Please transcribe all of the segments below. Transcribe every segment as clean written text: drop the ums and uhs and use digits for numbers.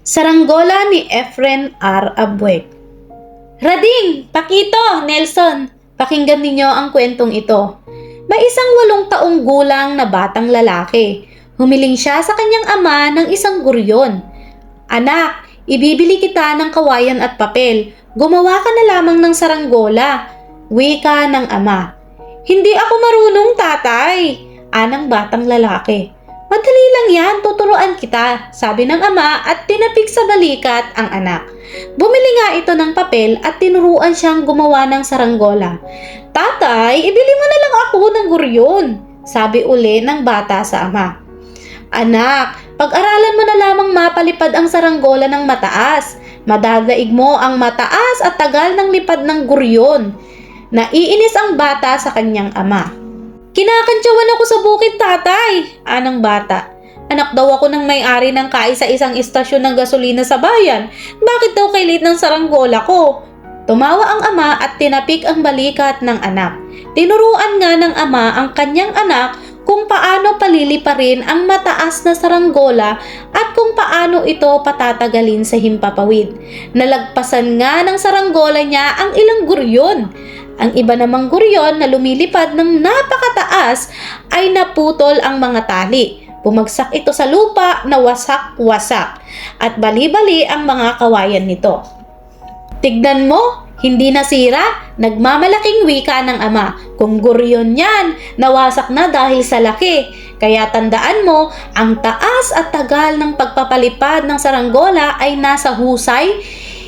Saranggola ni Efren R. Abueg. Rading, Pakito, Nelson, pakinggan ninyo ang kwentong ito. May isang 8 taong gulang na batang lalaki. Humiling siya sa kanyang ama ng isang guryon. Anak, ibibili kita ng kawayan at papel. Gumawa ka na lamang ng saranggola. Wika ng ama. Hindi ako marunong, tatay, anang batang lalaki. Madali lang yan, tuturuan kita, sabi ng ama at tinapik sa balikat ang anak. Bumili nga ito ng papel at tinuruan siyang gumawa ng saranggola. Tatay, ibili mo na lang ako ng guryon, sabi uli ng bata sa ama. Anak, pag-aralan mo na lamang mapalipad ang saranggola ng mataas. Madadaig mo ang mataas at tagal ng lipad ng guryon. Naiinis ang bata sa kanyang ama. Kinakantyawan ako sa bukid, tatay, anang bata. Anak daw ako ng may-ari ng kaisa-isang istasyon ng gasolina sa bayan. Bakit daw kay late ng saranggola ko? Tumawa ang ama at tinapik ang balikat ng anak. Tinuruan nga ng ama ang kanyang anak kung paano paliliparin ang mataas na saranggola at kung paano ito patatagalin sa himpapawid. Nalagpasan nga ng saranggola niya ang ilang guryon. Ang iba namang guryon na lumilipad ng napakataas ay naputol ang mga tali. Bumagsak ito sa lupa na wasak-wasak at bali-bali ang mga kawayan nito. Tignan mo, hindi nasira, nagmamalaking wika ng ama. Kung guryon yan, nawasak na dahil sa laki. Kaya tandaan mo, ang taas at tagal ng pagpapalipad ng saranggola ay nasa husay,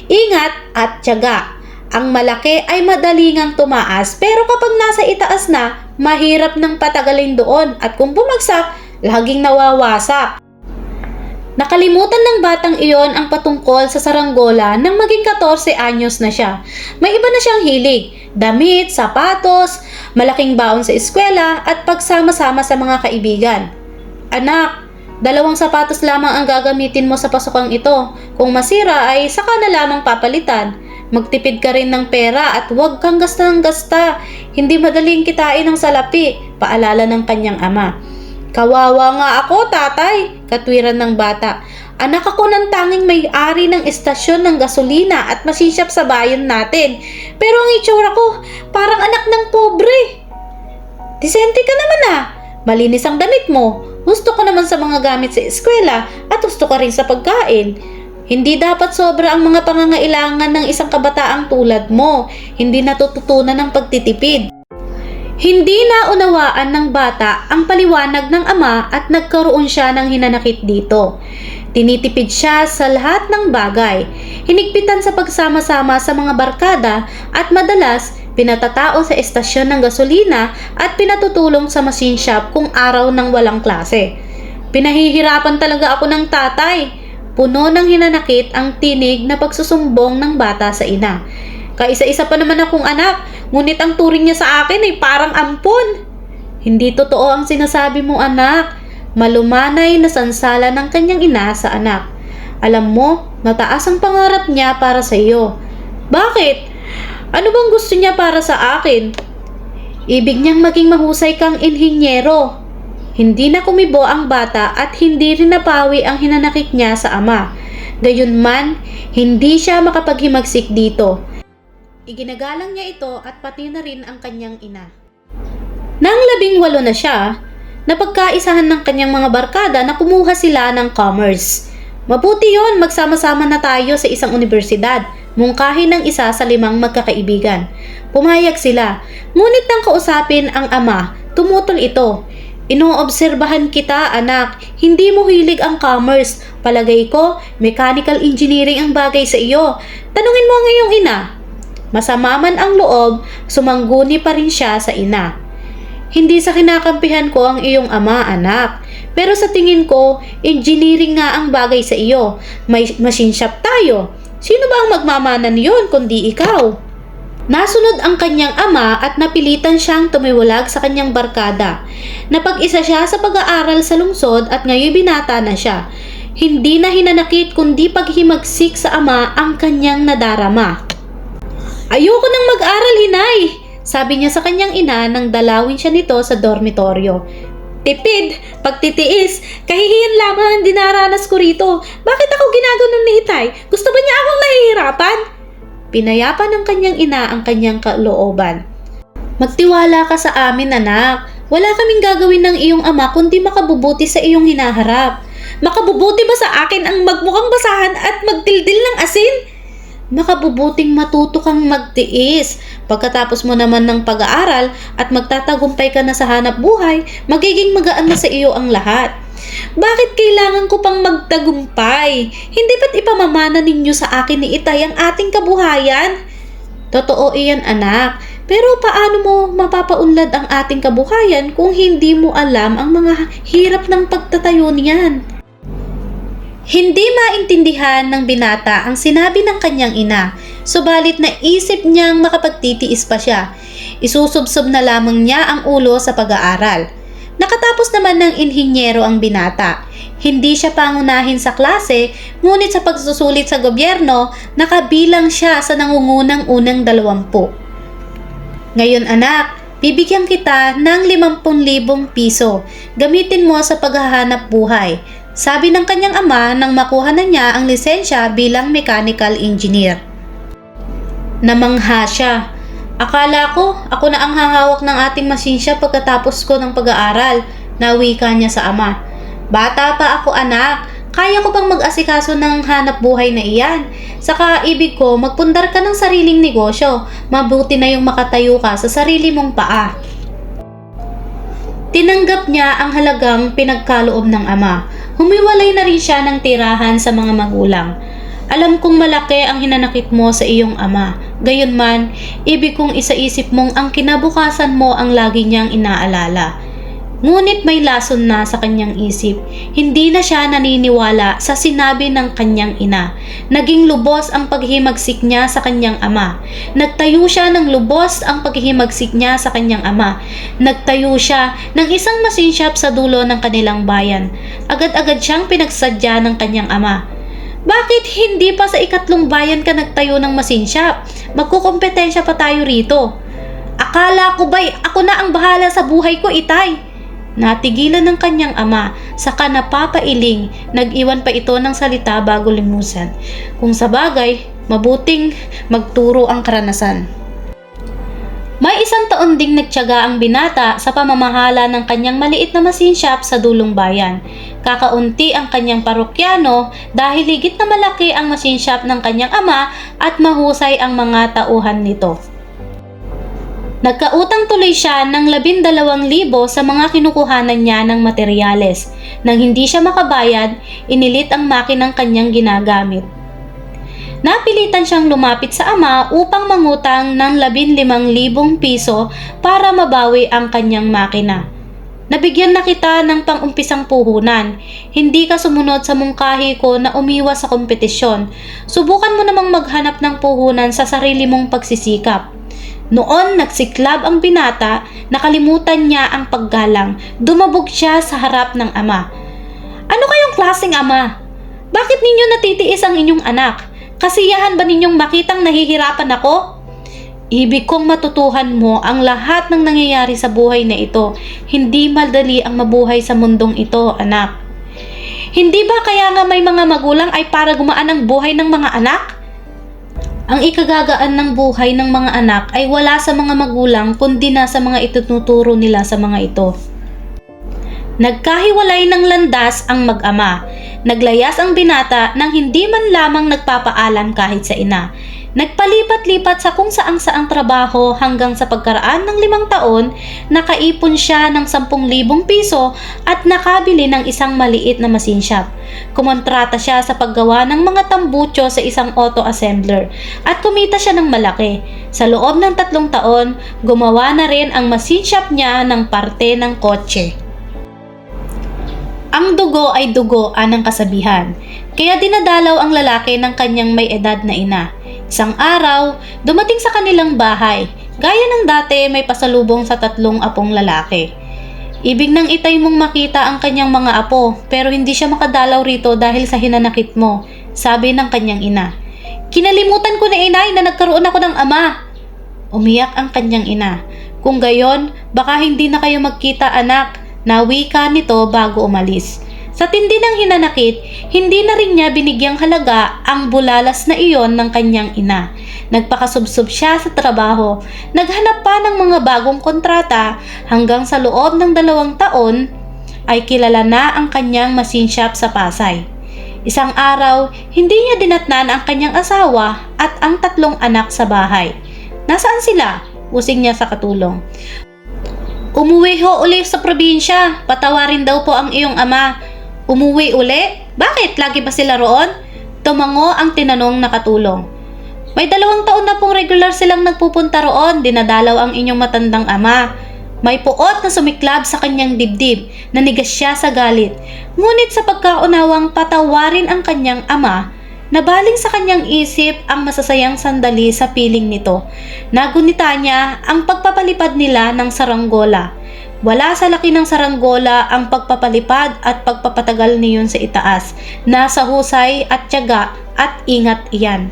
ingat at tiyaga. Ang malaki ay madali ngang tumaas pero kapag nasa itaas na, mahirap nang patagalin doon at kung bumagsak, laging nawawasak. Nakalimutan ng batang iyon ang patungkol sa saranggola nang maging 14 anyos na siya. May iba na siyang hilig, damit, sapatos, malaking baon sa eskwela at pagsama-sama sa mga kaibigan. Anak, 2 sapatos lamang ang gagamitin mo sa pasukang ito. Kung masira ay saka na lamang papalitan. Magtipid ka rin ng pera at huwag kang gasta ng gasta. Hindi madaling kitain ng salapi, paalala ng kanyang ama. Kawawa nga ako, tatay, katwiran ng bata. Anak ako ng tanging may-ari ng estasyon ng gasolina at masishap sa bayan natin. Pero ang itsura ko, parang anak ng pobre. Disente ka naman ah. Malinis ang damit mo. Gusto ko naman sa mga gamit sa eskwela at gusto ka rin sa pagkain. Hindi dapat sobra ang mga pangangailangan ng isang kabataang tulad mo. Hindi natututunan ng pagtitipid. Hindi naunawaan ng bata ang paliwanag ng ama at nagkaroon siya ng hinanakit dito. Tinitipid siya sa lahat ng bagay. Hinigpitan sa pagsama-sama sa mga barkada at madalas pinatatao sa estasyon ng gasolina at pinatutulong sa machine shop kung araw ng walang klase. Pinahihirapan talaga ako ng tatay. Puno ng hinanakit ang tinig na pagsusumbong ng bata sa ina. Kaisa-isa pa naman akong anak, ngunit ang turing niya sa akin ay parang ampon. Hindi totoo ang sinasabi mo, anak. Malumanay na sansala ng kanyang ina sa anak. Alam mo, mataas ang pangarap niya para sa iyo. Bakit? Ano bang gusto niya para sa akin? Ibig niyang maging mahusay kang inhinyero. Hindi na kumibo ang bata at hindi rin napawi ang hinanakit niya sa ama. Gayunman, hindi siya makapaghimagsik dito. Iginagalang niya ito at pati na rin ang kanyang ina. Nang 18 na siya, napagkaisahan ng kanyang mga barkada na kumuha sila ng commerce. Mabuti yon, magsama-sama na tayo sa isang universidad, mungkahi ng isa sa 5 magkakaibigan. Pumayag sila, ngunit nang kausapin ang ama, tumutol ito. Inoobserbahan kita, anak. Hindi mo hilig ang commerce. Palagay ko, mechanical engineering ang bagay sa iyo. Tanungin mo ang iyong ina. Masama man ang loob, sumangguni pa rin siya sa ina. Hindi sa kinakampihan ko ang iyong ama, anak. Pero sa tingin ko, engineering nga ang bagay sa iyo. May machine shop tayo. Sino ba ang magmamana niyon kundi ikaw? Nasunod ang kanyang ama at napilitan siyang tumiwalag sa kanyang barkada. Napag-isa siya sa pag-aaral sa lungsod at ngayon binata na siya. Hindi na hinanakit kundi paghimagsik sa ama ang kanyang nadarama. Ayoko nang mag-aral, hinay, sabi niya sa kanyang ina nang dalawin siya nito sa dormitoryo. Tipid, pagtitiis, kahihiyan lamang ang dinaranas ko rito. Bakit ako ginaganon ni Itay? Gusto ba niya akong nahihirapan? Pinayapa ng kanyang ina ang kanyang kalooban. Magtiwala ka sa amin, anak. Wala kaming gagawin ng iyong ama kundi makabubuti sa iyong hinaharap. Makabubuti ba sa akin ang magmukhang basahan at magdildil ng asin? Makabubuting matuto kang magtiis. Pagkatapos mo naman ng pag-aaral at magtatagumpay ka na sa hanap buhay, magiging magaan na sa iyo ang lahat. Bakit kailangan ko pang magtagumpay? Hindi ba't ipamamana ninyo sa akin ni Itay ang ating kabuhayan? Totoo iyan, anak. Pero paano mo mapapaunlad ang ating kabuhayan kung hindi mo alam ang mga hirap ng pagtatayo niyan? Hindi maintindihan ng binata ang sinabi ng kanyang ina, subalit naisip niyang makapagtitiis pa siya. Isusubsob na lamang niya ang ulo sa pag-aaral. Nakatapos naman ng inhinyero ang binata. Hindi siya pangunahin sa klase, ngunit sa pagsusulit sa gobyerno, nakabilang siya sa nangungunang unang 20. Ngayon, anak, bibigyan kita ng 50,000 piso. Gamitin mo sa paghahanap buhay. Sabi ng kanyang ama nang makuha na niya ang lisensya bilang mechanical engineer. Namangha siya. Akala ko, ako na ang hahawak ng ating masinsya pagkatapos ko ng pag-aaral, nawika niya sa ama. Bata pa ako, anak. Kaya ko bang mag-asikaso ng hanap buhay na iyan? Saka ibig ko, magpundar ka ng sariling negosyo. Mabuti na yung makatayo ka sa sarili mong paa. Tinanggap niya ang halagang pinagkaloob ng ama. Humiwalay na rin siya ng tirahan sa mga magulang. Alam kong malaki ang hinanakit mo sa iyong ama. Gayunman, ibig kong isaisip mong ang kinabukasan mo ang lagi niyang inaalala. Ngunit may lason na sa kanyang isip. Hindi na siya naniniwala sa sinabi ng kanyang ina. Naging lubos ang paghihimagsik niya sa kanyang ama. Nagtayo siya ng lubos ang paghihimagsik niya sa kanyang ama. Nagtayo siya ng isang machine shop sa dulo ng kanilang bayan. Agad-agad siyang pinagsadya ng kanyang ama. Bakit hindi pa sa 3 bayan ka nagtayo ng machine shop? Magkukompetensya pa tayo rito. Akala ko ba'y ako na ang bahala sa buhay ko, Itay? Natigilan ng kanyang ama, saka napapailing, nag-iwan pa ito ng salita bago limusan. Kung sa bagay, mabuting magturo ang karanasan. May 1 taon ding nagtiyaga ang binata sa pamamahala ng kanyang maliit na machine shop sa dulong bayan. Kakaunti ang kanyang parokyano dahil higit na malaki ang machine shop ng kanyang ama at mahusay ang mga tauhan nito. Nagkautang tuloy siya ng 12,000 sa mga kinukuhanan niya ng materyales. Nang hindi siya makabayad, inilit ang makinang kanyang ginagamit. Napilitan siyang lumapit sa ama upang mangutang ng 15,000 piso para mabawi ang kanyang makina. Nabigyan na kita ng pang-umpisang puhunan. Hindi ka sumunod sa mungkahi ko na umiwas sa kompetisyon. Subukan mo namang maghanap ng puhunan sa sarili mong pagsisikap. Noon nagsiklab ang binata, nakalimutan niya ang paggalang. Dumabog siya sa harap ng ama. Ano kayong klaseng ama? Bakit ninyo natitiis ang inyong anak? Kasiyahan ba ninyong makitang nahihirapan ako? Ibig kong matutuhan mo ang lahat ng nangyayari sa buhay na ito. Hindi madali ang mabuhay sa mundong ito, anak. Hindi ba kaya nga may mga magulang ay para gumaan ang buhay ng mga anak? Ang ikagagaan ng buhay ng mga anak ay wala sa mga magulang kundi na sa mga ituturo nila sa mga ito. Nagkahiwalay ng landas ang mag-ama. Naglayas ang binata nang hindi man lamang nagpapaalam kahit sa ina. Nagpalipat-lipat sa kung saang-saang trabaho hanggang sa pagkaraan ng 5 taon, nakaipon siya ng 10,000 piso at nakabili ng isang maliit na machine shop. Kumontrata siya sa paggawa ng mga tambutso sa isang auto assembler at kumita siya ng malaki. Sa loob ng 3 taon, gumawa na rin ang machine shop niya ng parte ng kotse. Ang dugo ay dugoan ng kasabihan, kaya dinadalaw ang lalaki ng kanyang may edad na ina. Isang araw, dumating sa kanilang bahay. Gaya ng dati, may pasalubong sa 3 apong lalaki. Ibig nang Itay mong makita ang kanyang mga apo, pero hindi siya makadalaw rito dahil sa hinanakit mo, sabi ng kanyang ina. Kinalimutan ko ni Inay na nagkaroon ako ng ama. Umiyak ang kanyang ina. Kung gayon, baka hindi na kayo magkita, anak. Nawika nito bago umalis. Sa tindi ng hinanakit, hindi na rin niya binigyang halaga ang bulalas na iyon ng kanyang ina. Nagpakasubsob siya sa trabaho, naghanap pa ng mga bagong kontrata hanggang sa loob ng 2 taon ay kilala na ang kanyang machine shop sa Pasay. Isang araw, hindi niya dinatnan ang kanyang asawa at ang 3 anak sa bahay. Nasaan sila? Usig niya sa katulong. Umuwi ho uli sa probinsya. Patawarin daw po ang iyong ama. Umuwi uli? Bakit? Lagi ba sila roon? Tumango ang tinanong na katulong. May 2 taon na pong regular silang nagpupunta roon. Dinadalaw ang inyong matandang ama. May puot na sumiklab sa kanyang dibdib. Nanigas siya sa galit. Ngunit sa pagkaunawang patawarin ang kanyang ama, nabaling sa kanyang isip ang masasayang sandali sa piling nito. Nagunita niya ang pagpapalipad nila ng saranggola. Wala sa laki ng saranggola ang pagpapalipad at pagpapatagal niyon sa itaas. Nasa husay at tiyaga at ingat iyan.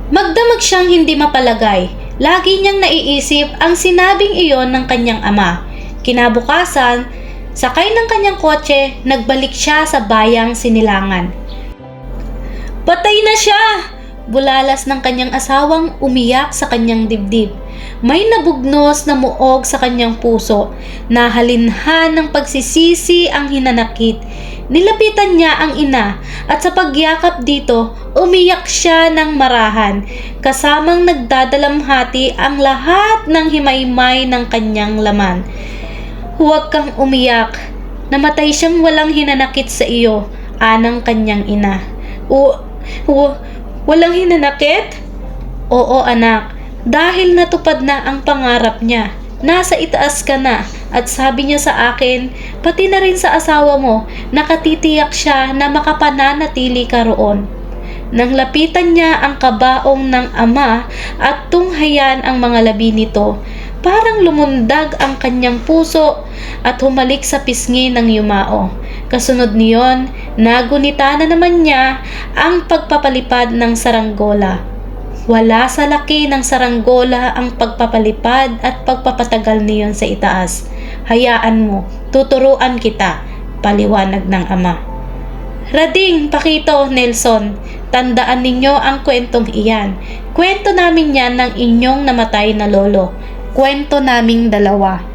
Magdamag siyang hindi mapalagay. Lagi niyang naiisip ang sinabing iyon ng kanyang ama. Kinabukasan, sakay ng kanyang kotse, nagbalik siya sa bayang Sinilangan. Patay na siya! Bulalas ng kanyang asawang umiyak sa kanyang dibdib. May nabugnos na muog sa kanyang puso. Nahalinhan ng pagsisisi ang hinanakit. Nilapitan niya ang ina at sa pagyakap dito, umiyak siya ng marahan. Kasamang nagdadalamhati ang lahat ng himaymay ng kanyang laman. Huwag kang umiyak. Namatay siyang walang hinanakit sa iyo, anang kanyang ina. Walang hinanakit? Oo anak, dahil natupad na ang pangarap niya. Nasa itaas ka na at sabi niya sa akin, pati na rin sa asawa mo, nakatitiyak siya na makapananatili ka roon. Nang lapitan niya ang kabaong ng ama at tunghayan ang mga labi nito, parang lumundag ang kanyang puso at humalik sa pisngi ng yumao. Kasunod niyon, nagunita na naman niya ang pagpapalipad ng saranggola. Wala sa laki ng saranggola ang pagpapalipad at pagpapatagal niyon sa itaas. Hayaan mo, tuturuan kita, paliwanag ng ama. Rading, Pakito, Nelson, tandaan ninyo ang kwentong iyan. Kwento namin yan ng inyong namatay na lolo. Kwento naming 2.